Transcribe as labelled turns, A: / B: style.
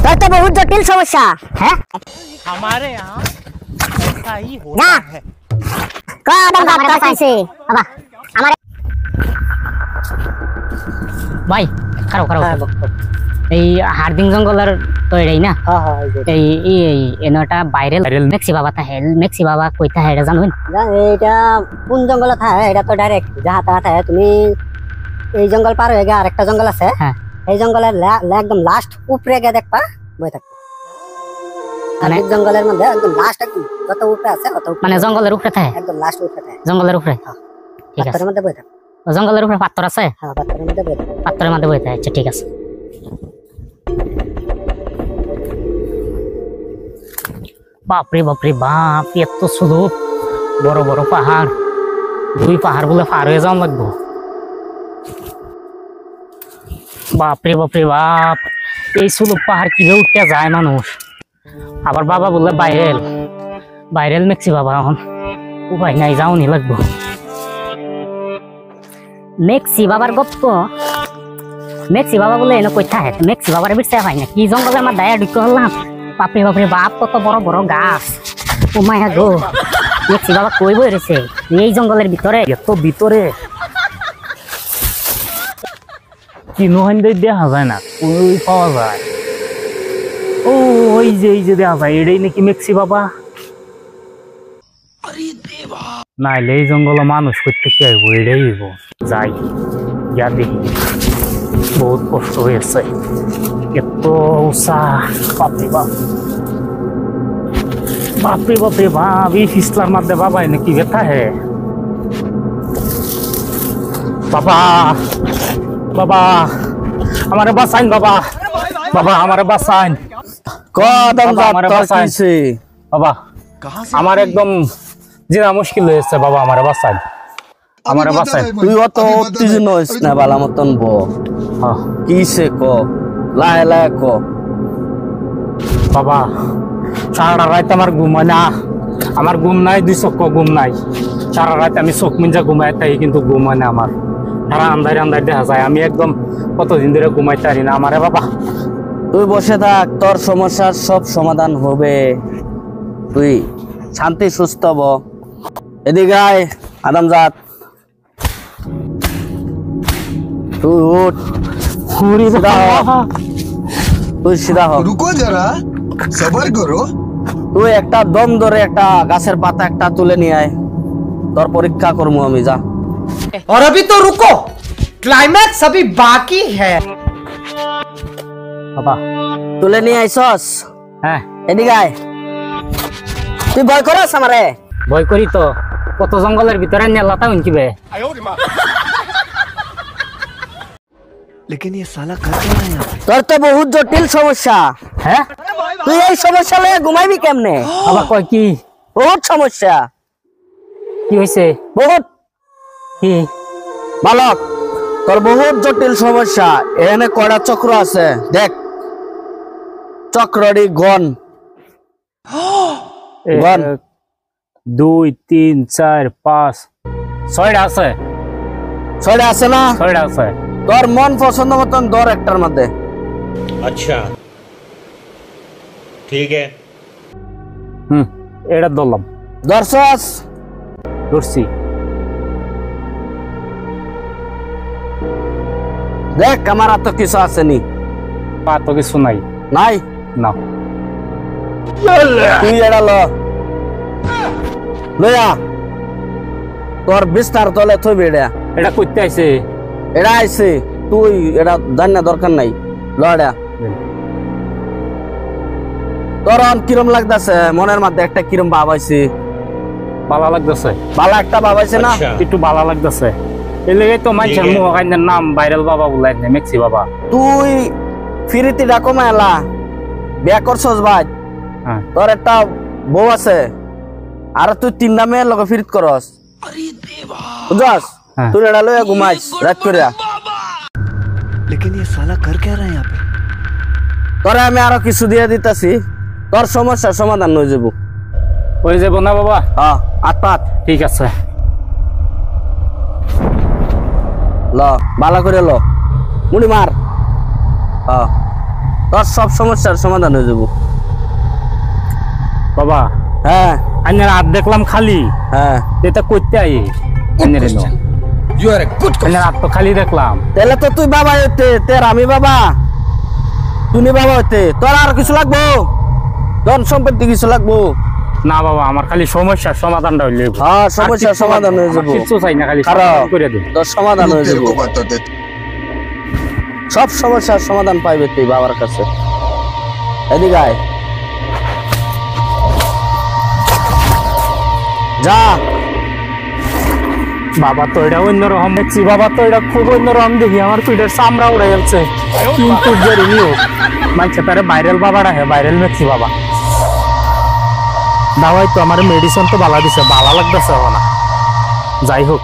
A: তোর তো বহুত জটিল সমস্যা। হ্যাঁ
B: हमारे यहाँ ऐसा ही होता है।
A: কদম গাছ আছে বাবা আমার
C: ভাই খারাপ খারাপ এই হার্দিং জঙ্গলের তো এটাই না এই এই এনটা ভাইরাল মেক্সি বাবা তা হেল মেক্সি বাবা কইতা হেডা জানুন
A: এইটা কোন জঙ্গল থাকে এটা তো ডাইরেক্ট যাহা তাহা থাকে তুমি এই জঙ্গল পার হয়ে গিয়ে আরেকটা জঙ্গল আছে
C: হ্যাঁ
A: এই জঙ্গলের একদম লাস্ট উপরে গিয়ে দেখবা বই থাকবে
C: মানে
A: জঙ্গলের মধ্যে একদম লাস্ট একদম যত উপরে আছে তত
C: মানে জঙ্গলের উপরে থাকে
A: একদম লাস্ট উপরে থাকে
C: জঙ্গলের উপরে ঠিক আছে
A: পাথরের মধ্যে বই থাকে
C: জঙ্গলের উপরে পাথর আছে
A: হ্যাঁ পাথরের মধ্যে বই থাকে
C: পাথরের মধ্যে বই থাকে আচ্ছা ঠিক আছে বাপরে বাপরে বাপ এত শুধু বড় বড় পাহাড় দুই পাহাড় বলে পার হয়ে যাওয়া লাগবো বাপরে বাপরে বাপ এই শুধু পাহাড় কিভাবে উঠতে যায় মানুষ আবার বাবা বললে ভাইরাল মেক্সি বাবা এখন উপায় নাই যাওনি লাগবো মেক্সি বাবার গপ্প মেক্সি বাবা বলে এনে কই থাকে মেক্সি বাবার বিরসা হয় না কি জঙ্গলের আমার দায়া ঢুকে হলাম বাপরে বাপরে বাপ কত বড় বড় গাছ ও মায়া গো মেক্সি বাবা কই বই রয়েছে এই জঙ্গলের ভিতরে
B: এত ভিতরে কিনোহান দেখা যায় না কই পাওয়া যায় ও ওই যে দেখা যায় এটাই নাকি মেক্সি বাবা নাইলে এই জঙ্গলে মানুষ করতে কি আইব এটাই হইব যাই গিয়া দেখি বহুত কষ্ট হয়েছে এত উষা বাপরে বাপ বাপরে বাপরে বাপ এই ফিসলার মধ্যে বাবা নাকি ব্যথা হে বাবা বাবা আমারে বাঁচাইন বাবা বাবা আমারে বাঁচাইন
D: কদম
B: আমারে বাঁচাইন বাবা আমার একদম জিনা মুশকিল হয়েছে বাবা আমারে বাঁচাইন আমারে বাঁচাইন
D: তুই অত উত্তেজন হইস না বালা মতন ব কিসে ক লাহে লাহে ক
B: বাবা সারা রাত আমার ঘুম হয় না আমার ঘুম নাই দুই চক্ক ঘুম নাই সারা রাত আমি চোখ মিঞ্জা ঘুমাই তাই কিন্তু ঘুম হয় না আমার সারা আন্ধারে আন্ধারে দেখা যায় আমি একদম কতদিন ধরে ঘুমাইতে পারি না আমারে বাবা
D: তুই বসে থাক তোর সমস্যার সব সমাধান হবে তুই শান্তি সুস্থ হব এদিকে আয় আদমজাত তুই উঠ সিধা হ তুই সিধা হ
E: रुको जरा सबर करो
D: তুই একটা দম ধরে একটা গাছের পাতা একটা তুলে নিয়ে আয় তোর পরীক্ষা করবো আমি যা
F: और अभी तो रुको क्लाइमैक्स अभी बाकी है
B: বাবা
D: তুলে নিয়ে আইসস
B: হ্যাঁ
D: এদিকে আয় তুই ভয় করস আমারে
B: ভয় করি তো কত জঙ্গলের ভিতরে নেলাতা উনকিবে
E: लेकिन ये साला कर क्या रहा है यहाँ पे?
D: তোর তো বহুত জটিল সমস্যা
B: হ্যাঁ
D: তুই এই সমস্যা লয়ে ঘুমাইবি কেমনে
B: বাবা কয় কি
D: বহুত সমস্যা
B: কি হয়েছে
D: বহুত
B: কি
D: বালক তোর বহুত জটিল সমস্যা এখানে কয়টা চক্র আছে দেখ চক্রটি গণ গণ
B: 2 3 4 5 6টা আছে
D: ছয়টা আছে না
B: 6টা আছে
D: তোর মন পছন্দ মতন ধর একটার মধ্যে
G: अच्छा ठीक है
B: এটা ধরলাম
D: ধরছস
B: ধরছি
D: দেখ আমার হাতে কিছু আসেনি
B: পা তো কিছু নাই
D: নাই
B: না
D: তুই এটা লয়া তোর বিস্তার তলে থইবি
B: এটা করতে আইছে
D: এটা আইছে তুই এটা জানা দরকার নাই লড়া তোর কিরম লাগতেছে মনের মধ্যে একটা কিরম ভাব আইছে
B: ভালো লাগতেছে
D: ভালো একটা ভাব আইছে না
G: अच्छा
B: একটু ভালো লাগতেছে এই লেগে তো মানুষের মুখ কাইনের নাম ভাইরাল বাবা বলাই না মেক্সি বাবা
D: তুই ফিরিতি ডাকো মেলা বিয়া করছস ভাই
B: হ্যাঁ
D: তোর একটা বউ আছে আর তুই 3টা মেয়ের লগে ফিরিত করস বুঝছস
B: হ্যাঁ।
D: তুই এটা লয়ে ঘুমাইস রাত করিয়া
E: लेकिन ये साला कर क्या रहा है यहाँ पे?
D: তোরে আমি আরো কিছু দিয়ে দিতেছি তোর সমস্যার সমাধান হয়ে যাব
B: হয়ে যাব না বাবা
D: হ্যাঁ আট
B: ঠিক আছে
D: ল বালা করে ল মুড়ি মার হ্যাঁ তোর সব সমস্যার সমাধান হয়ে যাবো।
B: বাবা
D: হ্যাঁ
B: আইনের হাত দেখলাম খালি,
D: হ্যাঁ
B: এটা করতে আই আইনের হাত তো খালি দেখলাম।
D: তাহলে তো তুই বাবা হইতে, তের আমি বাবা, তুমি বাবা হইতে, তোর আর কিছু লাগবো? ধন সম্পত্তি কিছু লাগবো?
B: না বাবা, আমার খালি সমস্যার সমাধানটা হইলে
D: হ্যাঁ সমস্যার সমাধান হয়ে যাবো।
B: কিছু চাই না, খালি
D: খারাপ
B: সমাধান করে দিন।
D: তোর সমাধান হয়ে যাবো। সব সমস্যার সমাধান পাইবে তুই বাবার কাছে। এদিকে আয়, যা।
B: বাবা তো এটা অন্যরকম দেখছি, বাবা তো এটা খুব অন্যরকম দেখি, আমার পিঠের চামড়া উড়ে যাচ্ছে। কিন্তু জেরি নিও মানছে তারে ভাইরাল বাবাটা, হ্যাঁ ভাইরাল মেক্সি বাবা। দাওয়াই তো আমার মেডিসিন তো ভালো দিছে, ভালো লাগতেছে না। যাই হোক